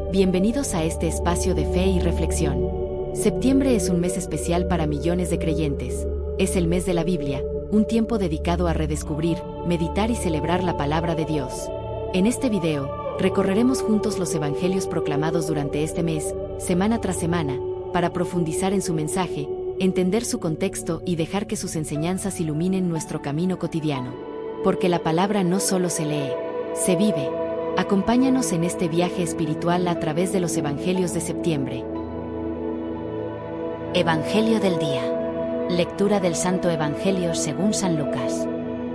Bienvenidos a este espacio de fe y reflexión. Septiembre es un mes especial para millones de creyentes. Es el mes de la Biblia, un tiempo dedicado a redescubrir, meditar y celebrar la palabra de Dios. En este video, recorreremos juntos los evangelios proclamados durante este mes, semana tras semana, para profundizar en su mensaje, entender su contexto y dejar que sus enseñanzas iluminen nuestro camino cotidiano. Porque la palabra no solo se lee, se vive. Acompáñanos en este viaje espiritual a través de los evangelios de septiembre. Evangelio del día. Lectura del Santo Evangelio según San Lucas.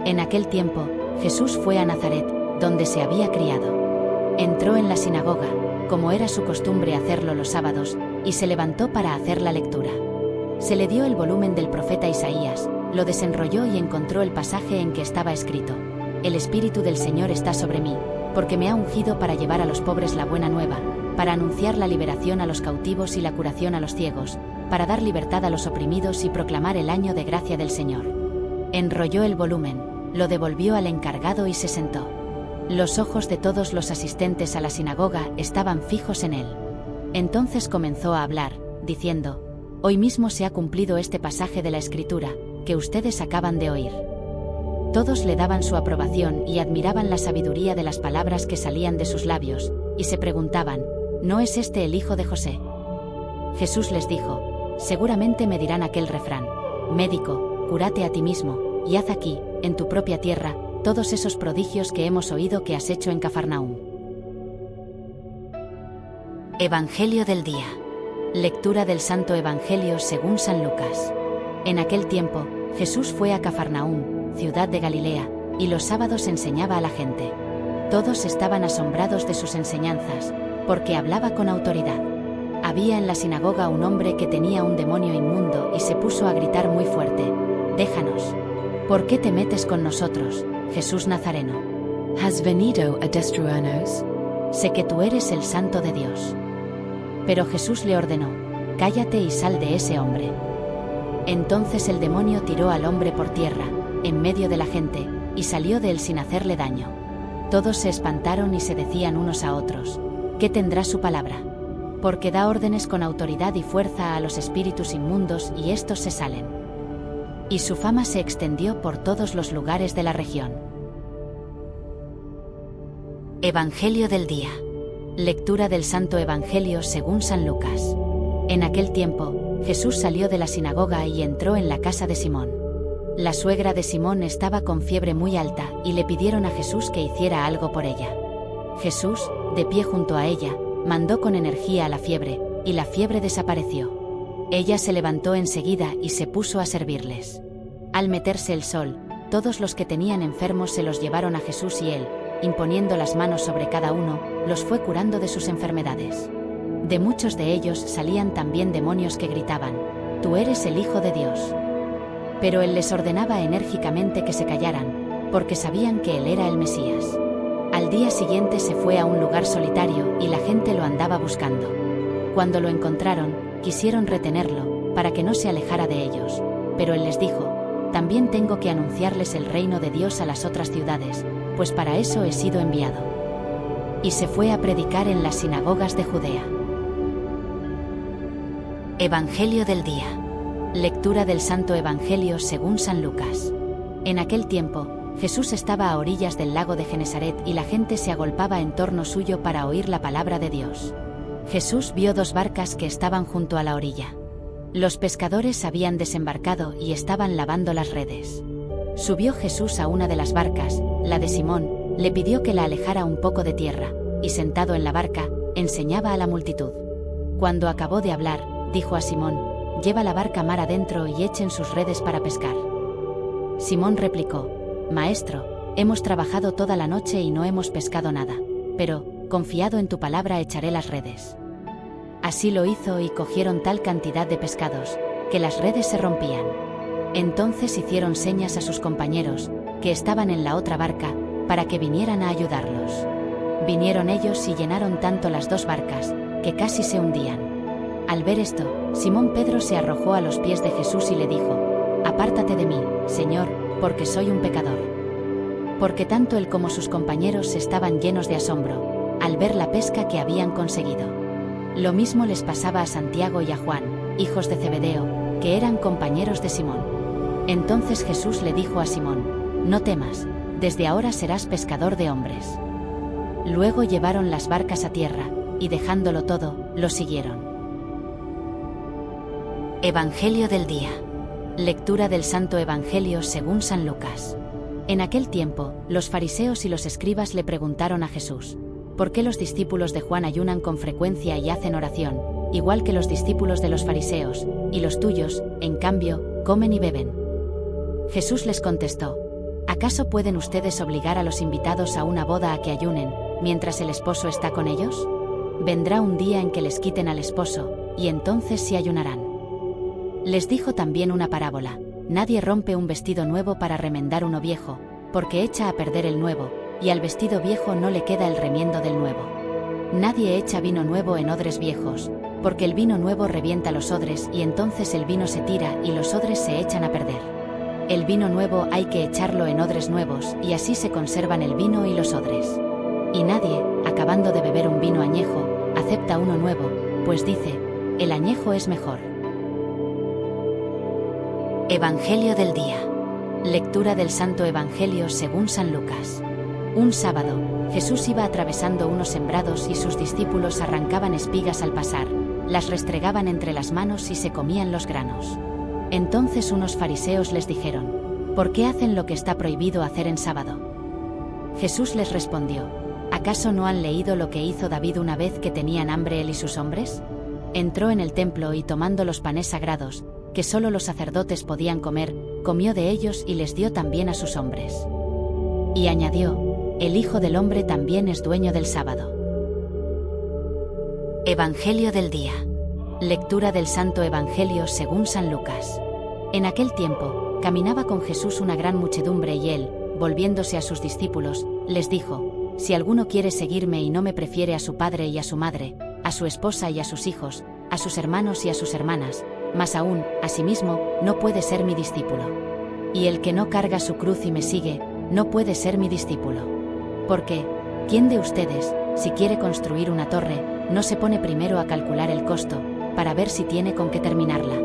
En aquel tiempo, Jesús fue a Nazaret, donde se había criado. Entró en la sinagoga, como era su costumbre hacerlo los sábados, y se levantó para hacer la lectura. Se le dio el volumen del profeta Isaías, lo desenrolló y encontró el pasaje en que estaba escrito: El Espíritu del Señor está sobre mí, porque me ha ungido para llevar a los pobres la buena nueva, para anunciar la liberación a los cautivos y la curación a los ciegos, para dar libertad a los oprimidos y proclamar el año de gracia del Señor. Enrolló el volumen, lo devolvió al encargado y se sentó. Los ojos de todos los asistentes a la sinagoga estaban fijos en él. Entonces comenzó a hablar, diciendo: Hoy mismo se ha cumplido este pasaje de la Escritura, que ustedes acaban de oír. Todos le daban su aprobación y admiraban la sabiduría de las palabras que salían de sus labios, y se preguntaban: ¿no es este el hijo de José? Jesús les dijo: seguramente me dirán aquel refrán: médico, cúrate a ti mismo, y haz aquí, en tu propia tierra, todos esos prodigios que hemos oído que has hecho en Cafarnaúm. Evangelio del día. Lectura del Santo Evangelio según San Lucas. En aquel tiempo, Jesús fue a Cafarnaúm, ciudad de Galilea, y los sábados enseñaba a la gente. Todos estaban asombrados de sus enseñanzas, porque hablaba con autoridad. Había en la sinagoga un hombre que tenía un demonio inmundo y se puso a gritar muy fuerte: «Déjanos. ¿Por qué te metes con nosotros, Jesús Nazareno? ¿Has venido a destruirnos? Sé que tú eres el Santo de Dios». Pero Jesús le ordenó: «Cállate y sal de ese hombre». Entonces el demonio tiró al hombre por tierra, en medio de la gente, y salió de él sin hacerle daño. Todos se espantaron y se decían unos a otros: ¿qué tendrá su palabra? Porque da órdenes con autoridad y fuerza a los espíritus inmundos y estos se salen. Y su fama se extendió por todos los lugares de la región. Evangelio del día. Lectura del Santo Evangelio según San Lucas. En aquel tiempo, Jesús salió de la sinagoga y entró en la casa de Simón. La suegra de Simón estaba con fiebre muy alta y le pidieron a Jesús que hiciera algo por ella. Jesús, de pie junto a ella, mandó con energía a la fiebre, y la fiebre desapareció. Ella se levantó enseguida y se puso a servirles. Al meterse el sol, todos los que tenían enfermos se los llevaron a Jesús y él, imponiendo las manos sobre cada uno, los fue curando de sus enfermedades. De muchos de ellos salían también demonios que gritaban: «Tú eres el Hijo de Dios». Pero él les ordenaba enérgicamente que se callaran, porque sabían que él era el Mesías. Al día siguiente se fue a un lugar solitario y la gente lo andaba buscando. Cuando lo encontraron, quisieron retenerlo, para que no se alejara de ellos. Pero él les dijo: «También tengo que anunciarles el reino de Dios a las otras ciudades, pues para eso he sido enviado». Y se fue a predicar en las sinagogas de Judea. Evangelio del día. Lectura del Santo Evangelio según San Lucas. En aquel tiempo, Jesús estaba a orillas del lago de Genesaret y la gente se agolpaba en torno suyo para oír la palabra de Dios. Jesús vio dos barcas que estaban junto a la orilla. Los pescadores habían desembarcado y estaban lavando las redes. Subió Jesús a una de las barcas, la de Simón, le pidió que la alejara un poco de tierra, y sentado en la barca, enseñaba a la multitud. Cuando acabó de hablar, dijo a Simón: «Lleva la barca mar adentro y echen sus redes para pescar». Simón replicó: «Maestro, hemos trabajado toda la noche y no hemos pescado nada, pero, confiado en tu palabra, echaré las redes». Así lo hizo y cogieron tal cantidad de pescados, que las redes se rompían. Entonces hicieron señas a sus compañeros, que estaban en la otra barca, para que vinieran a ayudarlos. Vinieron ellos y llenaron tanto las dos barcas, que casi se hundían. Al ver esto, Simón Pedro se arrojó a los pies de Jesús y le dijo: «Apártate de mí, Señor, porque soy un pecador». Porque tanto él como sus compañeros estaban llenos de asombro, al ver la pesca que habían conseguido. Lo mismo les pasaba a Santiago y a Juan, hijos de Zebedeo, que eran compañeros de Simón. Entonces Jesús le dijo a Simón: «No temas, desde ahora serás pescador de hombres». Luego llevaron las barcas a tierra, y dejándolo todo, lo siguieron. Evangelio del día. Lectura del Santo Evangelio según San Lucas. En aquel tiempo, los fariseos y los escribas le preguntaron a Jesús: ¿por qué los discípulos de Juan ayunan con frecuencia y hacen oración, igual que los discípulos de los fariseos, y los tuyos, en cambio, comen y beben? Jesús les contestó: ¿acaso pueden ustedes obligar a los invitados a una boda a que ayunen, mientras el esposo está con ellos? Vendrá un día en que les quiten al esposo, y entonces sí ayunarán. Les dijo también una parábola: nadie rompe un vestido nuevo para remendar uno viejo, porque echa a perder el nuevo, y al vestido viejo no le queda el remiendo del nuevo. Nadie echa vino nuevo en odres viejos, porque el vino nuevo revienta los odres y entonces el vino se tira y los odres se echan a perder. El vino nuevo hay que echarlo en odres nuevos y así se conservan el vino y los odres. Y nadie, acabando de beber un vino añejo, acepta uno nuevo, pues dice: el añejo es mejor. Evangelio del día. Lectura del Santo Evangelio según San Lucas. Un sábado, Jesús iba atravesando unos sembrados y sus discípulos arrancaban espigas al pasar, las restregaban entre las manos y se comían los granos. Entonces unos fariseos les dijeron: ¿por qué hacen lo que está prohibido hacer en sábado? Jesús les respondió: ¿acaso no han leído lo que hizo David una vez que tenían hambre él y sus hombres? Entró en el templo y tomando los panes sagrados, que solo los sacerdotes podían comer, comió de ellos y les dio también a sus hombres. Y añadió: el Hijo del Hombre también es dueño del sábado. Evangelio del día. Lectura del Santo Evangelio según San Lucas. En aquel tiempo, caminaba con Jesús una gran muchedumbre y él, volviéndose a sus discípulos, les dijo: si alguno quiere seguirme y no me prefiere a su padre y a su madre, a su esposa y a sus hijos, a sus hermanos y a sus hermanas, más aún, a sí mismo, no puede ser mi discípulo. Y el que no carga su cruz y me sigue, no puede ser mi discípulo. Porque, ¿quién de ustedes, si quiere construir una torre, no se pone primero a calcular el costo, para ver si tiene con qué terminarla?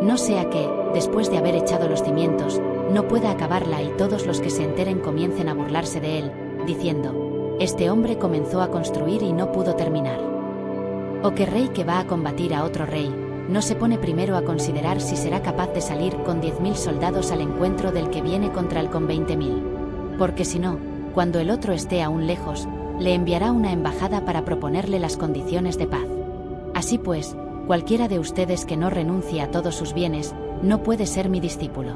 No sea que, después de haber echado los cimientos, no pueda acabarla y todos los que se enteren comiencen a burlarse de él, diciendo: este hombre comenzó a construir y no pudo terminar. O que rey que va a combatir a otro rey, no se pone primero a considerar si será capaz de salir con 10.000 soldados al encuentro del que viene contra él con 20.000. Porque si no, cuando el otro esté aún lejos, le enviará una embajada para proponerle las condiciones de paz. Así pues, cualquiera de ustedes que no renuncie a todos sus bienes, no puede ser mi discípulo.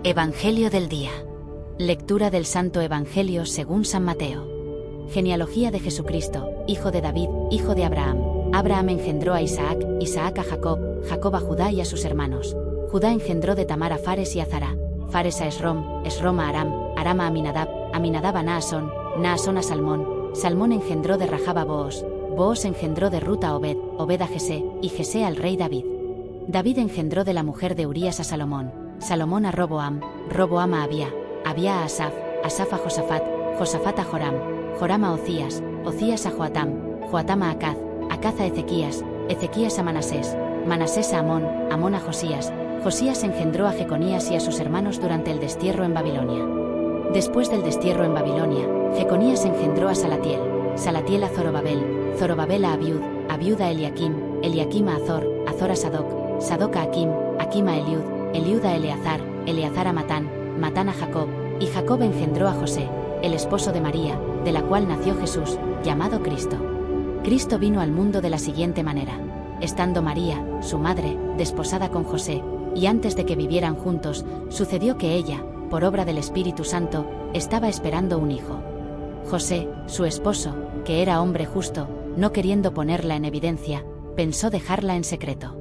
Evangelio del día. Lectura del Santo Evangelio según San Mateo. Genealogía de Jesucristo, hijo de David, hijo de Abraham. Abraham engendró a Isaac, Isaac a Jacob, Jacob a Judá y a sus hermanos. Judá engendró de Tamar a Fares y a Zara, Fares a Esrom, Esrom a Aram, Aram a Aminadab, Aminadab a Naasón, Naasón a Salmón, Salmón engendró de Rahab a Booz, Booz engendró de Rut a Obed, Obed a Jesé, y Jesé al rey David. David engendró de la mujer de Urías a Salomón, Salomón a Roboam, Roboam a Abía, Abía a Asaf, Asaf a Josafat, Josafat a Joram, Joram a Ocías, Ocías a Joatam, Joatam a Acaz, Acaz a Ezequías, Ezequías a Manasés, Manasés a Amón, Amón a Josías, Josías engendró a Jeconías y a sus hermanos durante el destierro en Babilonia. Después del destierro en Babilonia, Jeconías engendró a Salatiel, Salatiel a Zorobabel, Zorobabel a Abiud, Abiud a Eliakim, Eliakim a Azor, Azor a Sadoc, Sadoc a Akim, Akim a Eliud, Eliud a Eleazar, Eleazar a Matán, Matán a Jacob, y Jacob engendró a José, el esposo de María, de la cual nació Jesús, llamado Cristo. Cristo vino al mundo de la siguiente manera: estando María, su madre, desposada con José, y antes de que vivieran juntos, sucedió que ella, por obra del Espíritu Santo, estaba esperando un hijo. José, su esposo, que era hombre justo, no queriendo ponerla en evidencia, pensó dejarla en secreto.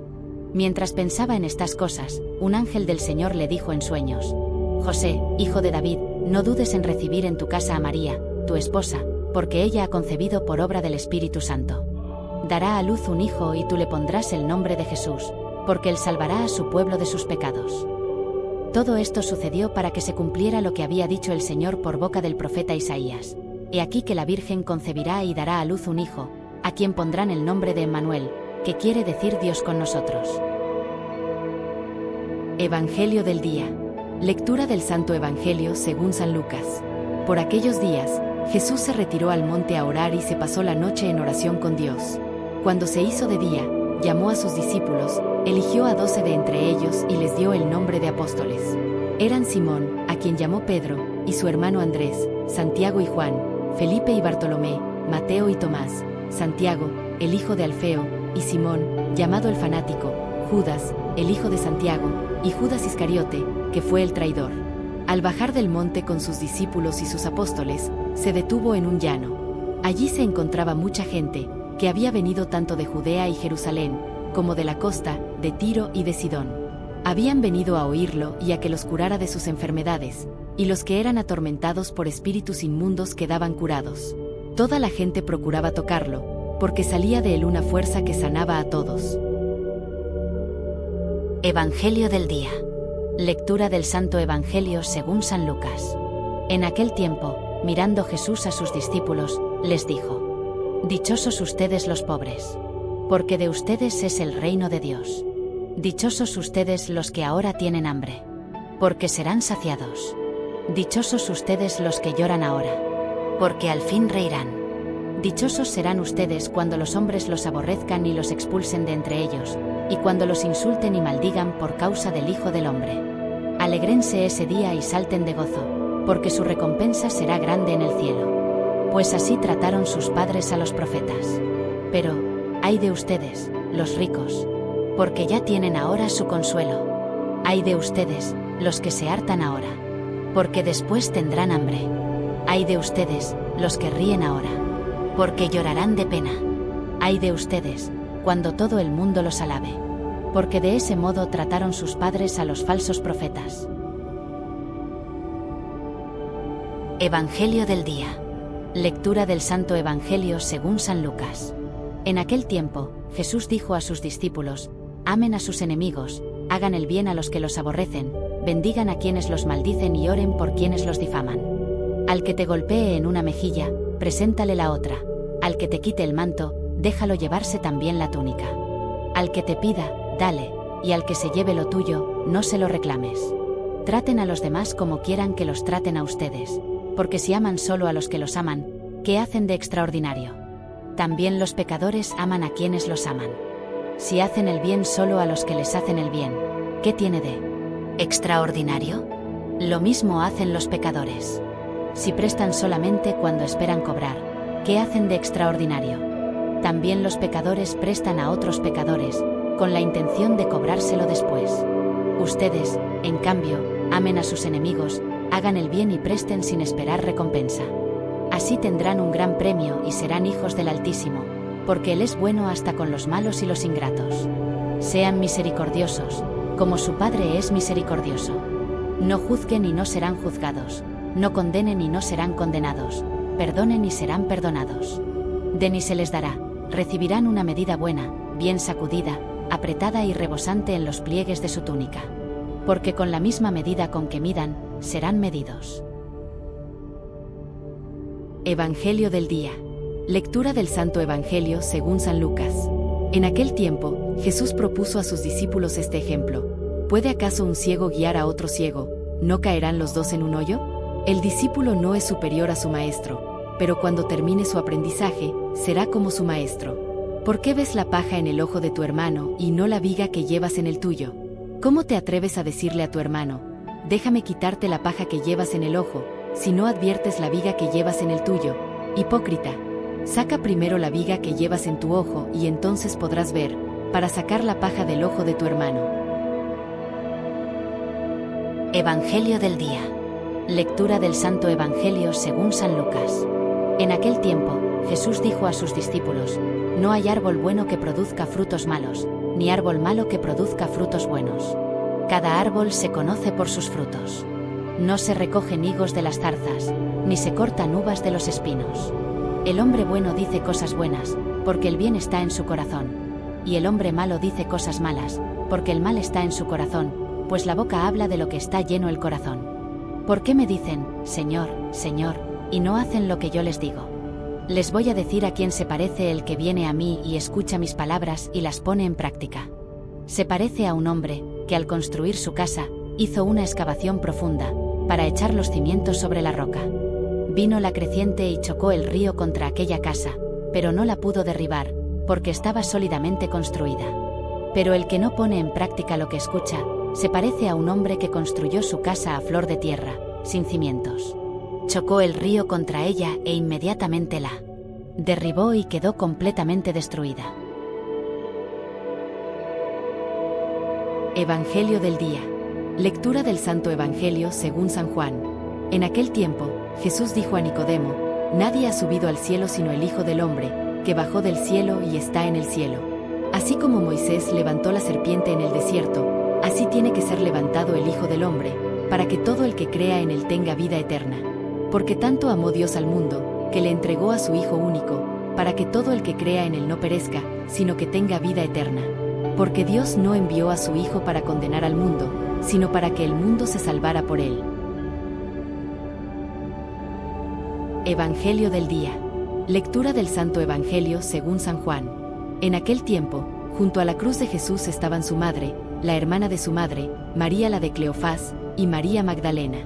Mientras pensaba en estas cosas, un ángel del Señor le dijo en sueños: José, hijo de David, no dudes en recibir en tu casa a María, tu esposa, porque ella ha concebido por obra del Espíritu Santo. Dará a luz un hijo y tú le pondrás el nombre de Jesús, porque él salvará a su pueblo de sus pecados. Todo esto sucedió para que se cumpliera lo que había dicho el Señor por boca del profeta Isaías. He aquí que la Virgen concebirá y dará a luz un hijo, a quien pondrán el nombre de Emmanuel, que quiere decir Dios con nosotros. Evangelio del día. Lectura del Santo Evangelio según San Lucas. Por aquellos días, Jesús se retiró al monte a orar y se pasó la noche en oración con Dios. Cuando se hizo de día, llamó a sus discípulos, eligió a 12 de entre ellos y les dio el nombre de apóstoles. Eran Simón, a quien llamó Pedro, y su hermano Andrés, Santiago y Juan, Felipe y Bartolomé, Mateo y Tomás, Santiago, el hijo de Alfeo, y Simón, llamado el fanático, Judas, el hijo de Santiago, y Judas Iscariote, que fue el traidor. Al bajar del monte con sus discípulos y sus apóstoles, se detuvo en un llano. Allí se encontraba mucha gente, que había venido tanto de Judea y Jerusalén, como de la costa, de Tiro y de Sidón. Habían venido a oírlo y a que los curara de sus enfermedades, y los que eran atormentados por espíritus inmundos quedaban curados. Toda la gente procuraba tocarlo, porque salía de él una fuerza que sanaba a todos. Evangelio del día. Lectura del Santo Evangelio según San Lucas. En aquel tiempo, mirando Jesús a sus discípulos, les dijo: Dichosos ustedes los pobres, porque de ustedes es el reino de Dios. Dichosos ustedes los que ahora tienen hambre, porque serán saciados. Dichosos ustedes los que lloran ahora, porque al fin reirán. Dichosos serán ustedes cuando los hombres los aborrezcan y los expulsen de entre ellos, y cuando los insulten y maldigan por causa del Hijo del Hombre. Alégrense ese día y salten de gozo, porque su recompensa será grande en el cielo. Pues así trataron sus padres a los profetas. Pero, ay de ustedes, los ricos, porque ya tienen ahora su consuelo. Ay de ustedes, los que se hartan ahora, porque después tendrán hambre. Ay de ustedes, los que ríen ahora, porque llorarán de pena. Ay de ustedes, cuando todo el mundo los alabe, porque de ese modo trataron sus padres a los falsos profetas. Evangelio del día. Lectura del Santo Evangelio según San Lucas. En aquel tiempo, Jesús dijo a sus discípulos: Amen a sus enemigos, hagan el bien a los que los aborrecen, bendigan a quienes los maldicen y oren por quienes los difaman. Al que te golpee en una mejilla, preséntale la otra. Al que te quite el manto, déjalo llevarse también la túnica. Al que te pida, dale, y al que se lleve lo tuyo, no se lo reclames. Traten a los demás como quieran que los traten a ustedes, porque si aman solo a los que los aman, ¿qué hacen de extraordinario? También los pecadores aman a quienes los aman. Si hacen el bien solo a los que les hacen el bien, ¿qué tiene de extraordinario? Lo mismo hacen los pecadores. Si prestan solamente cuando esperan cobrar, ¿qué hacen de extraordinario? También los pecadores prestan a otros pecadores, con la intención de cobrárselo después. Ustedes, en cambio, amen a sus enemigos, hagan el bien y presten sin esperar recompensa. Así tendrán un gran premio y serán hijos del Altísimo, porque Él es bueno hasta con los malos y los ingratos. Sean misericordiosos, como su Padre es misericordioso. No juzguen y no serán juzgados, no condenen y no serán condenados, perdonen y serán perdonados. Den y se les dará, recibirán una medida buena, bien sacudida, apretada y rebosante en los pliegues de su túnica. Porque con la misma medida con que midan, serán medidos. Evangelio del día. Lectura del Santo Evangelio según San Lucas. En aquel tiempo, Jesús propuso a sus discípulos este ejemplo: ¿Puede acaso un ciego guiar a otro ciego? ¿No caerán los dos en un hoyo? El discípulo no es superior a su maestro, pero cuando termine su aprendizaje, será como su maestro. ¿Por qué ves la paja en el ojo de tu hermano y no la viga que llevas en el tuyo? ¿Cómo te atreves a decirle a tu hermano: déjame quitarte la paja que llevas en el ojo, si no adviertes la viga que llevas en el tuyo? Hipócrita, saca primero la viga que llevas en tu ojo y entonces podrás ver, para sacar la paja del ojo de tu hermano. Evangelio del día. Lectura del Santo Evangelio según San Lucas. En aquel tiempo, Jesús dijo a sus discípulos: No hay árbol bueno que produzca frutos malos, ni árbol malo que produzca frutos buenos. Cada árbol se conoce por sus frutos. No se recogen higos de las zarzas, ni se cortan uvas de los espinos. El hombre bueno dice cosas buenas, porque el bien está en su corazón. Y el hombre malo dice cosas malas, porque el mal está en su corazón. pues la boca habla de lo que está lleno el corazón. ¿Por qué me dicen, Señor, Señor, y no hacen lo que yo les digo? Les voy a decir a quién se parece el que viene a mí y escucha mis palabras y las pone en práctica. Se parece a un hombre, que al construir su casa, hizo una excavación profunda, para echar los cimientos sobre la roca. Vino la creciente y chocó el río contra aquella casa, pero no la pudo derribar, porque estaba sólidamente construida. Pero el que no pone en práctica lo que escucha, se parece a un hombre que construyó su casa a flor de tierra, sin cimientos. Chocó el río contra ella e inmediatamente la derribó y quedó completamente destruida. Evangelio del día. Lectura del Santo Evangelio según San Juan. En aquel tiempo, Jesús dijo a Nicodemo: Nadie ha subido al cielo sino el Hijo del Hombre, que bajó del cielo y está en el cielo. Así como Moisés levantó la serpiente en el desierto, así tiene que ser levantado el Hijo del Hombre, para que todo el que crea en él tenga vida eterna. Porque tanto amó Dios al mundo, que le entregó a su Hijo único, para que todo el que crea en él no perezca, sino que tenga vida eterna. Porque Dios no envió a su Hijo para condenar al mundo, sino para que el mundo se salvara por él. Evangelio del día. Lectura del Santo Evangelio según San Juan. En aquel tiempo, junto a la cruz de Jesús estaban su madre, la hermana de su madre, María la de Cleofás, y María Magdalena.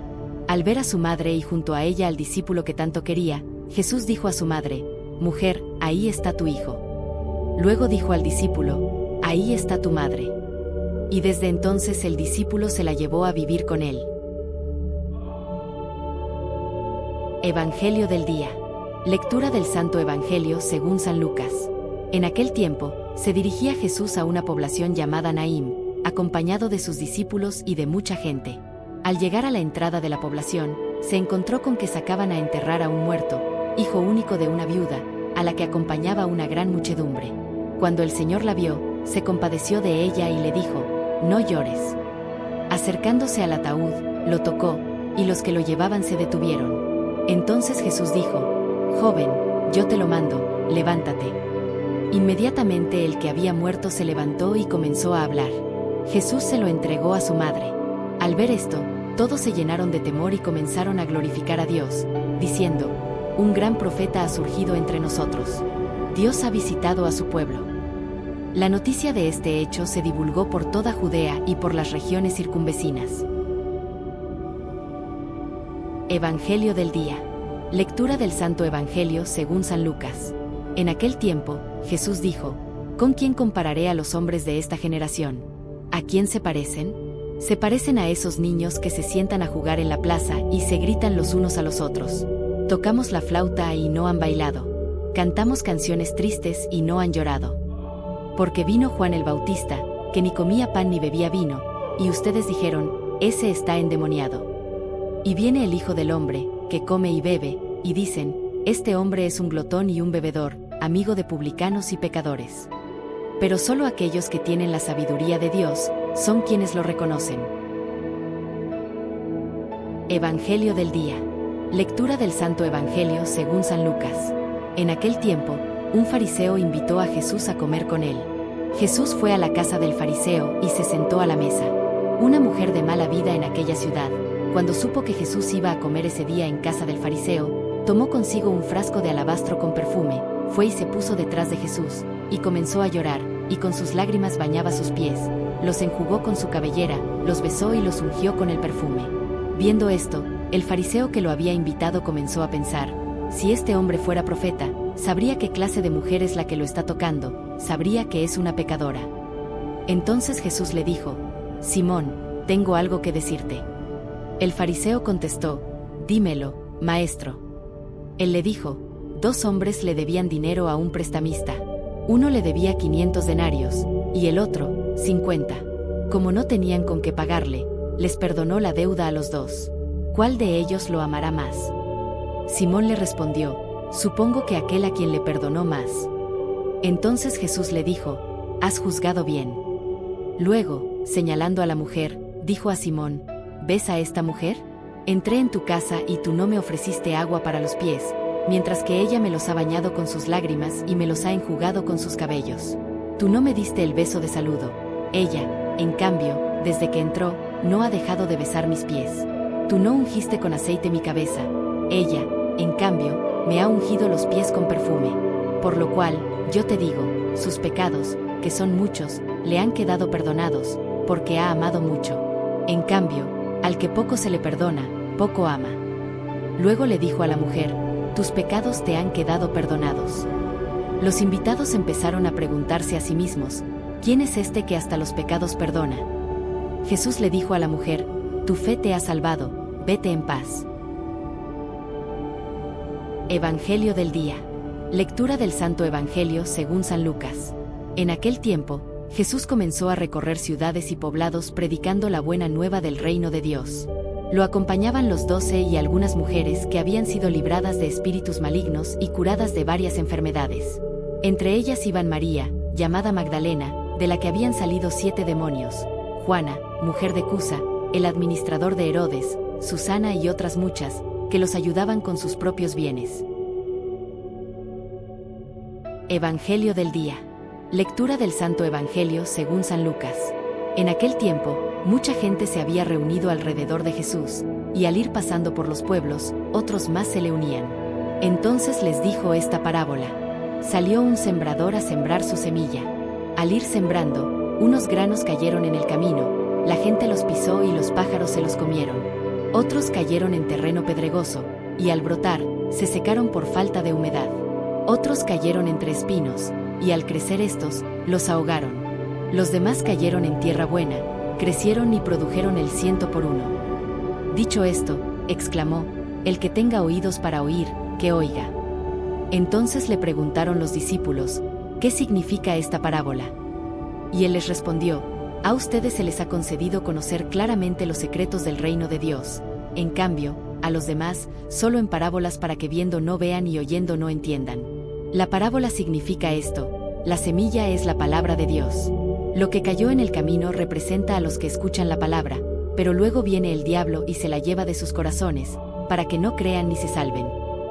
Al ver a su madre y junto a ella al discípulo que tanto quería, Jesús dijo a su madre: Mujer, ahí está tu hijo. Luego dijo al discípulo: Ahí está tu madre. Y desde entonces el discípulo se la llevó a vivir con él. Evangelio del día. Lectura del Santo Evangelio según San Lucas. En aquel tiempo, se dirigía Jesús a una población llamada Naín, acompañado de sus discípulos y de mucha gente. Al llegar a la entrada de la población, se encontró con que sacaban a enterrar a un muerto, hijo único de una viuda, a la que acompañaba una gran muchedumbre. Cuando el Señor la vio, se compadeció de ella y le dijo: No llores. Acercándose al ataúd, lo tocó, y los que lo llevaban se detuvieron. Entonces Jesús dijo: Joven, yo te lo mando, levántate. Inmediatamente el que había muerto se levantó y comenzó a hablar. Jesús se lo entregó a su madre. Al ver esto, todos se llenaron de temor y comenzaron a glorificar a Dios, diciendo: Un gran profeta ha surgido entre nosotros. Dios ha visitado a su pueblo. La noticia de este hecho se divulgó por toda Judea y por las regiones circunvecinas. Evangelio del día. Lectura del Santo Evangelio según San Lucas. En aquel tiempo, Jesús dijo: ¿Con quién compararé a los hombres de esta generación? ¿A quién se parecen? Se parecen a esos niños que se sientan a jugar en la plaza y se gritan los unos a los otros: Tocamos la flauta y no han bailado. Cantamos canciones tristes y no han llorado. Porque vino Juan el Bautista, que ni comía pan ni bebía vino, y ustedes dijeron: Ese está endemoniado. Y viene el Hijo del Hombre, que come y bebe, y dicen: Este hombre es un glotón y un bebedor, amigo de publicanos y pecadores. Pero solo aquellos que tienen la sabiduría de Dios son quienes lo reconocen. Evangelio del día. Lectura del Santo Evangelio según San Lucas. En aquel tiempo, un fariseo invitó a Jesús a comer con él. Jesús fue a la casa del fariseo y se sentó a la mesa. Una mujer de mala vida en aquella ciudad, cuando supo que Jesús iba a comer ese día en casa del fariseo, tomó consigo un frasco de alabastro con perfume, fue y se puso detrás de Jesús, y comenzó a llorar, y con sus lágrimas bañaba sus pies, los enjugó con su cabellera, los besó y los ungió con el perfume. Viendo esto, el fariseo que lo había invitado comenzó a pensar: si este hombre fuera profeta, sabría qué clase de mujer es la que lo está tocando, sabría que es una pecadora. Entonces Jesús le dijo: Simón, tengo algo que decirte. El fariseo contestó: Dímelo, maestro. Él le dijo: 2 hombres le debían dinero a un prestamista. Uno le debía 500 denarios, y el otro, 50. Como no tenían con qué pagarle, les perdonó la deuda a los 2. ¿Cuál de ellos lo amará más? Simón le respondió: Supongo que aquel a quien le perdonó más. Entonces Jesús le dijo: Has juzgado bien. Luego, señalando a la mujer, dijo a Simón: ¿Ves a esta mujer? Entré en tu casa y tú no me ofreciste agua para los pies, mientras que ella me los ha bañado con sus lágrimas y me los ha enjugado con sus cabellos. Tú no me diste el beso de saludo. Ella, en cambio, desde que entró, no ha dejado de besar mis pies. Tú no ungiste con aceite mi cabeza. Ella, en cambio, me ha ungido los pies con perfume. Por lo cual, yo te digo, sus pecados, que son muchos, le han quedado perdonados, porque ha amado mucho. En cambio, al que poco se le perdona, poco ama. Luego le dijo a la mujer, tus pecados te han quedado perdonados. Los invitados empezaron a preguntarse a sí mismos, ¿quién es este que hasta los pecados perdona? Jesús le dijo a la mujer, tu fe te ha salvado, vete en paz. Evangelio del día. Lectura del Santo Evangelio según San Lucas. En aquel tiempo, Jesús comenzó a recorrer ciudades y poblados predicando la buena nueva del reino de Dios. Lo acompañaban los 12 y algunas mujeres que habían sido libradas de espíritus malignos y curadas de varias enfermedades. Entre ellas iban María, llamada Magdalena, de la que habían salido 7 demonios, Juana, mujer de Cusa, el administrador de Herodes, Susana y otras muchas, que los ayudaban con sus propios bienes. Evangelio del día. Lectura del Santo Evangelio según San Lucas. En aquel tiempo, mucha gente se había reunido alrededor de Jesús, y al ir pasando por los pueblos, otros más se le unían. Entonces les dijo esta parábola. Salió un sembrador a sembrar su semilla. Al ir sembrando, unos granos cayeron en el camino, la gente los pisó y los pájaros se los comieron. Otros cayeron en terreno pedregoso, y al brotar, se secaron por falta de humedad. Otros cayeron entre espinos, y al crecer estos, los ahogaron. Los demás cayeron en tierra buena, crecieron y produjeron el 100 por 1. Dicho esto, exclamó, el que tenga oídos para oír, que oiga. Entonces le preguntaron los discípulos, ¿qué significa esta parábola? Y él les respondió, a ustedes se les ha concedido conocer claramente los secretos del reino de Dios. En cambio, a los demás, solo en parábolas para que viendo no vean y oyendo no entiendan. La parábola significa esto, la semilla es la palabra de Dios. Lo que cayó en el camino representa a los que escuchan la palabra, pero luego viene el diablo y se la lleva de sus corazones, para que no crean ni se salven.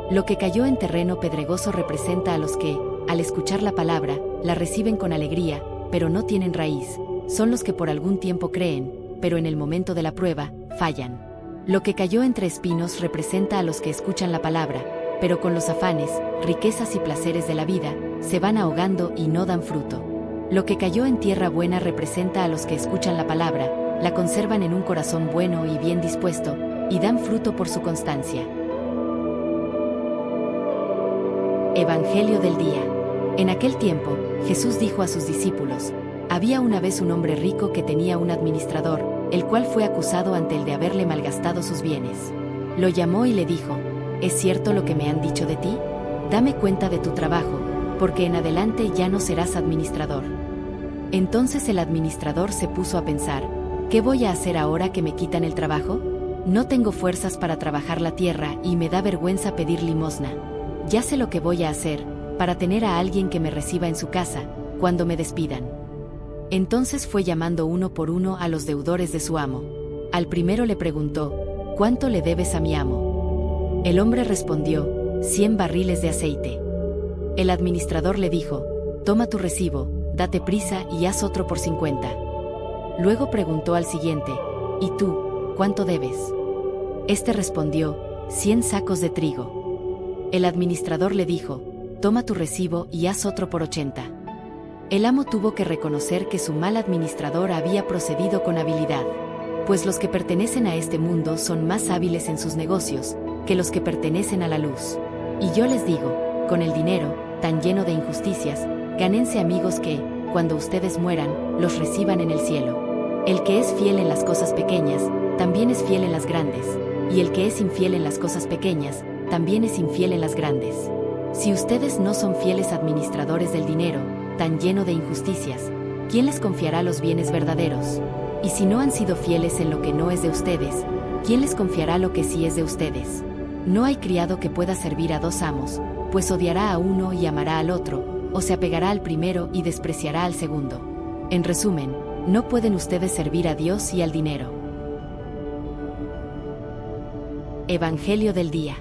Lo que cayó en terreno pedregoso representa a los que, al escuchar la palabra, la reciben con alegría, pero no tienen raíz. Son los que por algún tiempo creen, pero en el momento de la prueba, fallan. Lo que cayó entre espinos representa a los que escuchan la palabra, pero con los afanes, riquezas y placeres de la vida, se van ahogando y no dan fruto. Lo que cayó en tierra buena representa a los que escuchan la palabra, la conservan en un corazón bueno y bien dispuesto, y dan fruto por su constancia. Evangelio del día. En aquel tiempo, Jesús dijo a sus discípulos, había una vez un hombre rico que tenía un administrador, el cual fue acusado ante él de haberle malgastado sus bienes. Lo llamó y le dijo, ¿es cierto lo que me han dicho de ti? Dame cuenta de tu trabajo, porque en adelante ya no serás administrador. Entonces el administrador se puso a pensar, ¿qué voy a hacer ahora que me quitan el trabajo? No tengo fuerzas para trabajar la tierra y me da vergüenza pedir limosna. Ya sé lo que voy a hacer, para tener a alguien que me reciba en su casa, cuando me despidan. Entonces fue llamando uno por uno a los deudores de su amo. Al primero le preguntó, ¿cuánto le debes a mi amo? El hombre respondió, 100 barriles de aceite. El administrador le dijo, toma tu recibo, date prisa y haz otro por 50. Luego preguntó al siguiente, ¿y tú, cuánto debes? Este respondió, 100 sacos de trigo. El administrador le dijo, toma tu recibo y haz otro por 80. El amo tuvo que reconocer que su mal administrador había procedido con habilidad, pues los que pertenecen a este mundo son más hábiles en sus negocios que los que pertenecen a la luz. Y yo les digo, con el dinero, tan lleno de injusticias, gánense amigos que, cuando ustedes mueran, los reciban en el cielo. El que es fiel en las cosas pequeñas, también es fiel en las grandes, y el que es infiel en las cosas pequeñas, también es infiel en las grandes. Si ustedes no son fieles administradores del dinero, tan lleno de injusticias, ¿quién les confiará los bienes verdaderos? Y si no han sido fieles en lo que no es de ustedes, ¿quién les confiará lo que sí es de ustedes? No hay criado que pueda servir a 2 amos, pues odiará a uno y amará al otro, o se apegará al primero y despreciará al segundo. En resumen, no pueden ustedes servir a Dios y al dinero. Evangelio del día.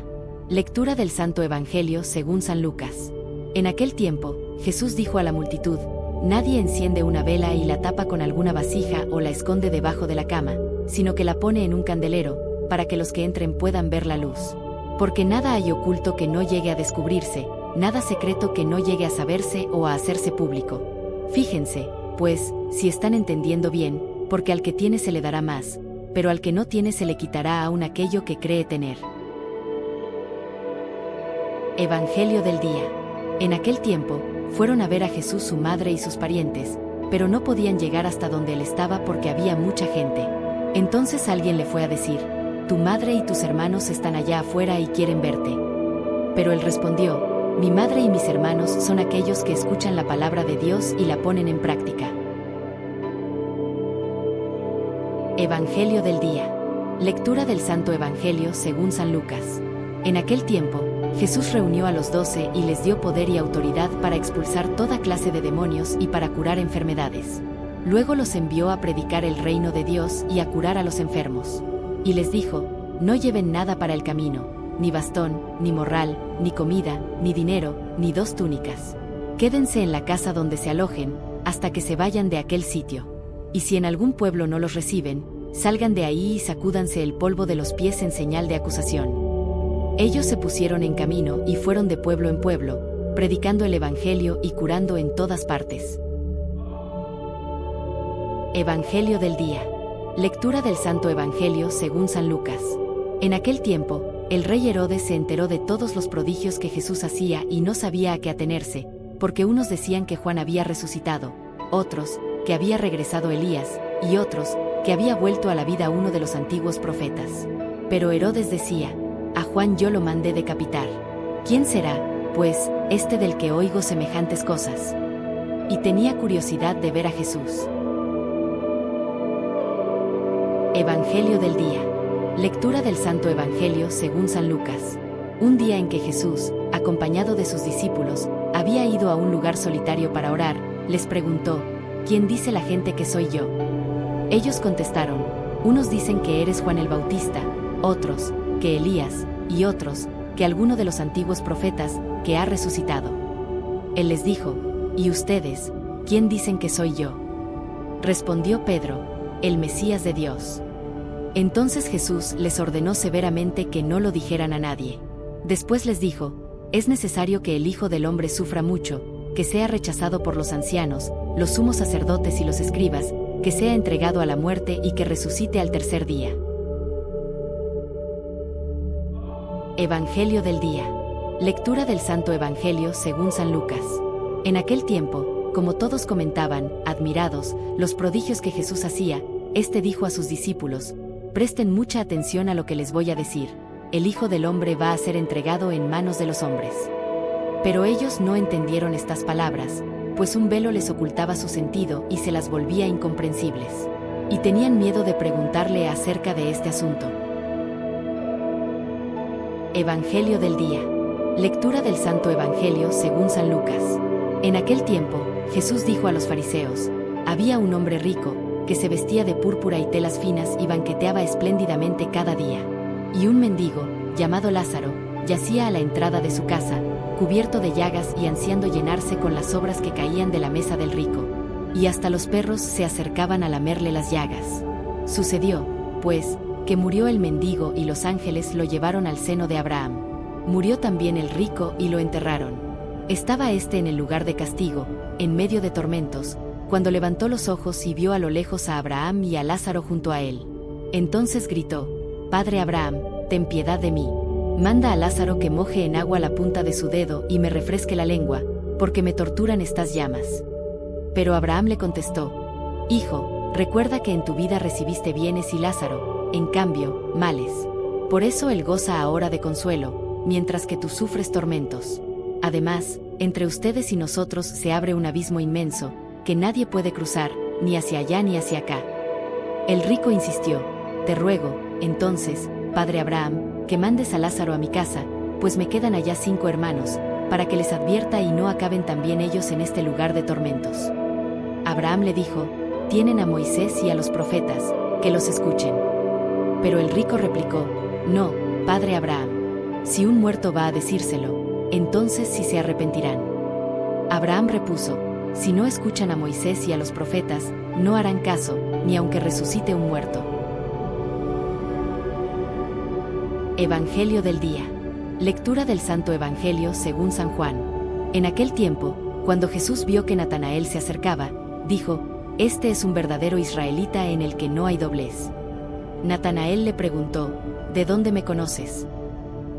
Lectura del Santo Evangelio según San Lucas. En aquel tiempo, Jesús dijo a la multitud, Nadie enciende una vela y la tapa con alguna vasija o la esconde debajo de la cama, sino que la pone en un candelero, para que los que entren puedan ver la luz. Porque nada hay oculto que no llegue a descubrirse, nada secreto que no llegue a saberse o a hacerse público. Fíjense, pues, si están entendiendo bien, porque al que tiene se le dará más, pero al que no tiene se le quitará aún aquello que cree tener. Evangelio del día. En aquel tiempo, fueron a ver a Jesús su madre y sus parientes, pero no podían llegar hasta donde él estaba porque había mucha gente. Entonces alguien le fue a decir: tu madre y tus hermanos están allá afuera y quieren verte. Pero él respondió: mi madre y mis hermanos son aquellos que escuchan la palabra de Dios y la ponen en práctica. Evangelio del día. Lectura del Santo Evangelio según San Lucas. En aquel tiempo, Jesús reunió a los 12 y les dio poder y autoridad para expulsar toda clase de demonios y para curar enfermedades. Luego los envió a predicar el reino de Dios y a curar a los enfermos. Y les dijo: no lleven nada para el camino, ni bastón, ni morral, ni comida, ni dinero, ni 2 túnicas. Quédense en la casa donde se alojen, hasta que se vayan de aquel sitio. Y si en algún pueblo no los reciben, salgan de ahí y sacúdanse el polvo de los pies en señal de acusación. Ellos se pusieron en camino y fueron de pueblo en pueblo, predicando el Evangelio y curando en todas partes. Evangelio del día. Lectura del Santo Evangelio según San Lucas. En aquel tiempo, el rey Herodes se enteró de todos los prodigios que Jesús hacía y no sabía a qué atenerse, porque unos decían que Juan había resucitado, otros, que había regresado Elías, y otros, que había vuelto a la vida uno de los antiguos profetas. Pero Herodes decía: a Juan yo lo mandé decapitar. ¿Quién será, pues, este del que oigo semejantes cosas? Y tenía curiosidad de ver a Jesús. Evangelio del día. Lectura del Santo Evangelio según San Lucas. Un día en que Jesús, acompañado de sus discípulos, había ido a un lugar solitario para orar, les preguntó: ¿quién dice la gente que soy yo? Ellos contestaron: unos dicen que eres Juan el Bautista, otros, que Elías, y otros, que alguno de los antiguos profetas, que ha resucitado. Él les dijo: ¿y ustedes, quién dicen que soy yo? Respondió Pedro: el Mesías de Dios. Entonces Jesús les ordenó severamente que no lo dijeran a nadie. Después les dijo: es necesario que el Hijo del Hombre sufra mucho, que sea rechazado por los ancianos, los sumos sacerdotes y los escribas, que sea entregado a la muerte y que resucite al tercer día. Evangelio del día. Lectura del Santo Evangelio según San Lucas. En aquel tiempo, como todos comentaban, admirados, los prodigios que Jesús hacía, éste dijo a sus discípulos: presten mucha atención a lo que les voy a decir. El Hijo del Hombre va a ser entregado en manos de los hombres. Pero ellos no entendieron estas palabras, pues un velo les ocultaba su sentido y se las volvía incomprensibles. Y tenían miedo de preguntarle acerca de este asunto. Evangelio del día. Lectura del Santo Evangelio según San Lucas. En aquel tiempo, Jesús dijo a los fariseos: había un hombre rico, que se vestía de púrpura y telas finas y banqueteaba espléndidamente cada día. Y un mendigo, llamado Lázaro, yacía a la entrada de su casa, cubierto de llagas y ansiando llenarse con las sobras que caían de la mesa del rico. Y hasta los perros se acercaban a lamerle las llagas. Sucedió, pues, que murió el mendigo y los ángeles lo llevaron al seno de Abraham. Murió también el rico y lo enterraron. Estaba éste en el lugar de castigo, en medio de tormentos, cuando levantó los ojos y vio a lo lejos a Abraham y a Lázaro junto a él. Entonces gritó: Padre Abraham, ten piedad de mí. Manda a Lázaro que moje en agua la punta de su dedo y me refresque la lengua, porque me torturan estas llamas. Pero Abraham le contestó: Hijo, recuerda que en tu vida recibiste bienes y Lázaro, en cambio, males. Por eso él goza ahora de consuelo, mientras que tú sufres tormentos. Además, entre ustedes y nosotros se abre un abismo inmenso, que nadie puede cruzar, ni hacia allá ni hacia acá. El rico insistió: Te ruego, entonces, Padre Abraham, que mandes a Lázaro a mi casa, pues me quedan allá 5 hermanos, para que les advierta y no acaben también ellos en este lugar de tormentos. Abraham le dijo: Tienen a Moisés y a los profetas, que los escuchen. Pero el rico replicó: No, Padre Abraham. Si un muerto va a decírselo, entonces sí se arrepentirán. Abraham repuso: Si no escuchan a Moisés y a los profetas, no harán caso, ni aunque resucite un muerto. Evangelio del día. Lectura del Santo Evangelio según San Juan. En aquel tiempo, cuando Jesús vio que Natanael se acercaba, dijo: «Este es un verdadero israelita en el que no hay doblez». Natanael le preguntó: «¿De dónde me conoces?».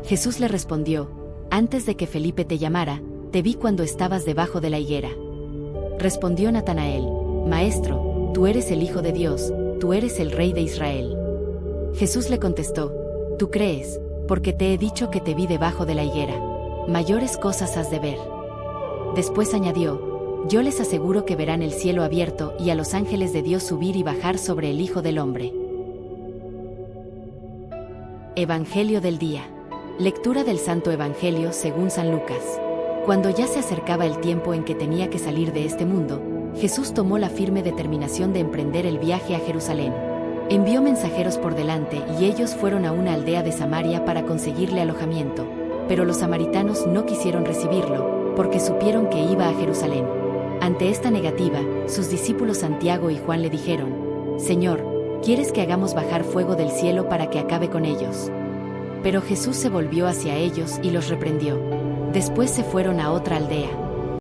Jesús le respondió: «Antes de que Felipe te llamara, te vi cuando estabas debajo de la higuera». Respondió Natanael: «Maestro, tú eres el Hijo de Dios, tú eres el Rey de Israel». Jesús le contestó: «Tú crees, porque te he dicho que te vi debajo de la higuera. Mayores cosas has de ver». Después añadió: «Yo les aseguro que verán el cielo abierto y a los ángeles de Dios subir y bajar sobre el Hijo del Hombre». Evangelio del día. Lectura del Santo Evangelio según San Lucas. Cuando ya se acercaba el tiempo en que tenía que salir de este mundo, Jesús tomó la firme determinación de emprender el viaje a Jerusalén. Envió mensajeros por delante y ellos fueron a una aldea de Samaria para conseguirle alojamiento, pero los samaritanos no quisieron recibirlo, porque supieron que iba a Jerusalén. Ante esta negativa, sus discípulos Santiago y Juan le dijeron: «Señor, ¿quieres que hagamos bajar fuego del cielo para que acabe con ellos?». Pero Jesús se volvió hacia ellos y los reprendió. Después se fueron a otra aldea.